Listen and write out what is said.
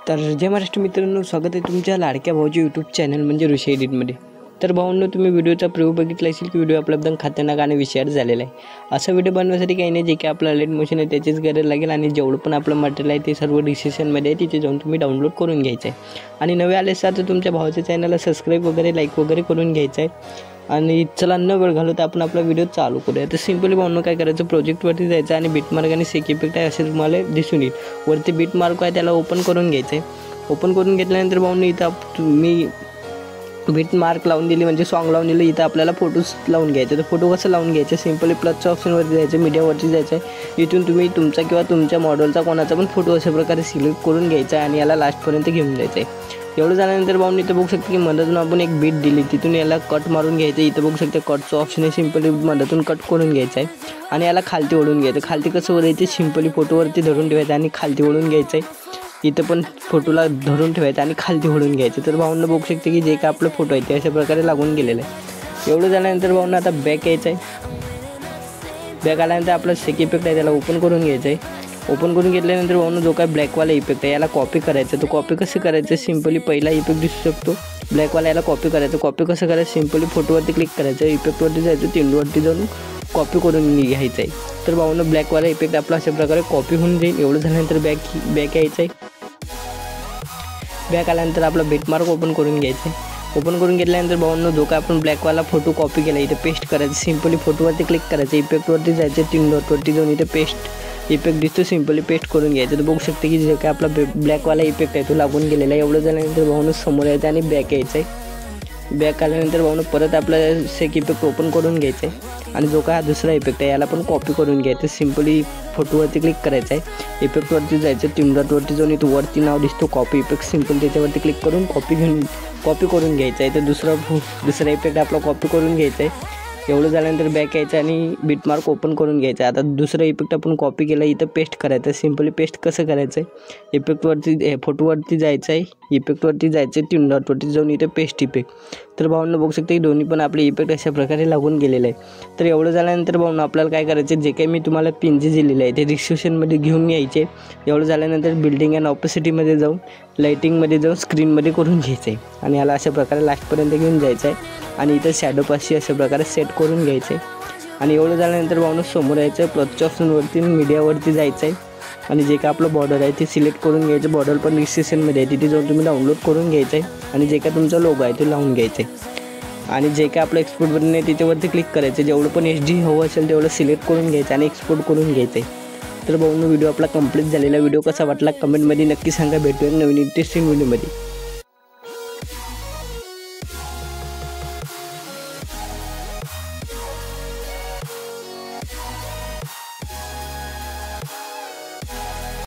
तर जय महाराष्ट्र मित्रांनो, स्वागत आहे तुमच्या लाडक्या भाऊच्या यूट्यूब चॅनल म्हणजे ऋषी एडिटमध्ये। तर भाऊंनो, तुम्ही व्हिडिओचा प्रिव्ह्यू बघितला असेल की व्हिडिओ आपला एकदम खतरनाक आणि विषयावर झालेला आहे। असा व्हिडिओ बनवण्यासाठी काही नाही, जे की आपला लाईट मोशन आहे त्याचीच गरज लागेल आणि जेवढं पण आपलं मटेरियल आहे ते सर्व डिस्क्रिप्शनमध्ये आहे, तिथे जाऊन तुम्ही डाउनलोड करून घ्यायचं आहे। आणि नवे आले असाल तर तुमच्या भावाच्या चॅनलला सबस्क्राईब वगैरे लाईक वगैरे करून घ्यायचं आहे। आणि चला न वेळ घालवता आपण आपला व्हिडिओ चालू करूया। तर सिंपली भाऊंनो काय करायचं, प्रोजेक्टवरती जायचं आणि बीटमार्क आणि सेक इफेक्ट आहे असे तुम्हाला दिसून येईल। वरती बीटमार्क आहे त्याला ओपन करून घ्यायचं आहे। ओपन करून घेतल्यानंतर भाऊंनो इथं तुम्ही बीट मार्क लावून दिली म्हणजे सॉन्ग लावून दिलं, इथं आपल्याला फोटोज लावून घ्यायचे। तर फोटो कसं लावून घ्यायचं, सिंपली प्लसच्या ऑप्शनवरती जायचं, मीडियावरती जायचं आहे। इथून तुम्ही तुमचा किंवा तुमच्या मॉडेलचा कोणाचा पण फोटो अशा प्रकारे सिलेक्ट करून घ्यायचा आहे आणि याला लास्टपर्यंत घेऊन जायचं आहे। एवढं झाल्यानंतर भाऊंनो इथं बघू शकता की मधातून आपण एक बीट दिली, तिथून याला कट मारून घ्यायचं। इथं बघू शकता कटचं ऑप्शन आहे, सिंपली मधातून कट करून घ्यायचं आहे आणि याला खालती ओढून घ्यायचं। खालती कसं ओढायचं, सिंपली फोटोवरती धरून ठेवायचं आणि खालती ओढून घ्यायचं आहे। इथं पण फोटोला धरून ठेवायचं आणि खालती ओढून घ्यायचं। तर भाऊंनो बघू शकते की जे काय आपलं फोटो आहे ते अशा प्रकारे लागून गेलेलं आहे। एवढं झाल्यानंतर भाऊंनो आता बॅक यायचं आहे। बॅक आल्यानंतर आपलं सेक इफेक्ट आहे त्याला ओपन करून घ्यायचं आहे। ओपन करून घेतल्यानंतर भाऊंनो जो काय ब्लॅकवाला इफेक्ट आहे याला कॉपी करायचं। तो कॉपी कसं करायचं, सिंपली पहिला इफेक्ट दिसू शकतो ब्लॅकवाला, याला कॉपी करायचं। कॉपी कसं करायचं, सिंपली फोटोवरती क्लिक करायचं, इफेक्टवरती जायचं, तिंडवरती जाऊन कॉपी करून घ्यायचं आहे। तर भाऊंनो ब्लॅकवाला इफेक्ट आपला अशा प्रकारे कॉपी होऊन जाईल। एवढं झाल्यानंतर बॅक यायचं आहे। बॅक आल्यानंतर आपला बीटमार्क ओपन करून घ्यायचं आहे। ओपन करून घेतल्यानंतर भाऊंनो जो काय आपण ब्लॅकवाला फोटो कॉपी केला इथे पेस्ट करायचं। सिंपली फोटोवरती क्लिक करायचं, इफेक्टवरती जायचं, 3 डॉटवरती जाऊन इथे पेस्ट इफेक्ट दिसतो, सिंपली पेस्ट करून घ्यायचं। तर बघू शकते की जे काय आपला ब्लॅकवाला इफेक्ट आहे तो लागून गेलेला आहे। एवढं झाल्यानंतर भाऊंनो समोर यायचं आणि बॅक यायचं आहे। बॅक आल्यानंतर भाऊंनो परत आपलं सेक इफेक्ट ओपन करून घ्यायचं आहे आणि जो काय दुसरा इफेक्ट आहे याला पण कॉपी करून घ्यायचं। सिंपली फोटोवरती क्लिक करायचं आहे, इफेक्टवरती जायचं, 3 डॉटवरती जाऊन इथं वरती नाव दिसतो कॉपी इफेक्ट, सिंपल त्याच्यावरती क्लिक करून कॉपी करून घ्यायचं आहे। तर दुसरा इफेक्ट आपला कॉपी करून घ्यायचा आहे। एवढं झाल्यानंतर बॅक यायचं आणि बीटमार्क ओपन करून घ्यायचं आहे। आता दुसरा इफेक्ट आपण कॉपी केला इथं पेस्ट करायचं। सिंपली पेस्ट कसं करायचं आहे, इफेक्टवरती फोटोवरती जायचं आहे, इफेक्टवरती जायचं, 3 डॉटवरती जाऊन इथं पेस्ट इफेक्ट। तर भाऊंनो बघू शकता की दोन्ही पण आपले इफेक्ट अशा प्रकारे लागून गेलेले आहे। तर एवढं झाल्यानंतर भाऊंनो आपल्याला काय करायचं, जे काही मी तुम्हाला पिनचे दिलेले आहे ते डिस्क्रिप्शनमध्ये घेऊन यायचे। एवढं झाल्यानंतर बिल्डिंग अँड ऑपोसिटीमध्ये जाऊन लाईटिंगमध्ये जाऊन स्क्रीनमध्ये करून घ्यायचं आहे आणि याला अशा प्रकारे लास्टपर्यंत घेऊन जायचं आहे आणि इथं शॅडोपाशी अशा प्रकारे सेट करून घ्यायचं आहे। आणि एवढं झाल्यानंतर भाऊंनो समोर यायचं, प्लसच्या ऑप्शनवरती मीडियावरती जायचं आहे आणि जे काय आपलं बॉर्डर आहे ते सिलेक्ट करून घ्यायचं। बॉर्डर पण डिस्क्रिप्शनमध्ये आहे, तिथे जाऊन तुम्ही डाउनलोड करून घ्यायचं आहे आणि जे काय तुमचा लोगो आहे तो लावून घ्यायचा आहे आणि जे काय आपलं एक्सपोर्ट बटन आहे त्याच्यावरती क्लिक करायचं। जेवढं पण HD हवं असेल तेवढं सिलेक्ट करून घ्यायचं आणि एक्सपोर्ट करून घ्यायचं आहे। तर भाऊंनो व्हिडिओ आपला कंप्लीट झालेला, व्हिडिओ कसा वाटला कमेंटमध्ये नक्की सांगा। भेटूया नवीन इंटरेस्टिंग व्हिडिओमध्ये।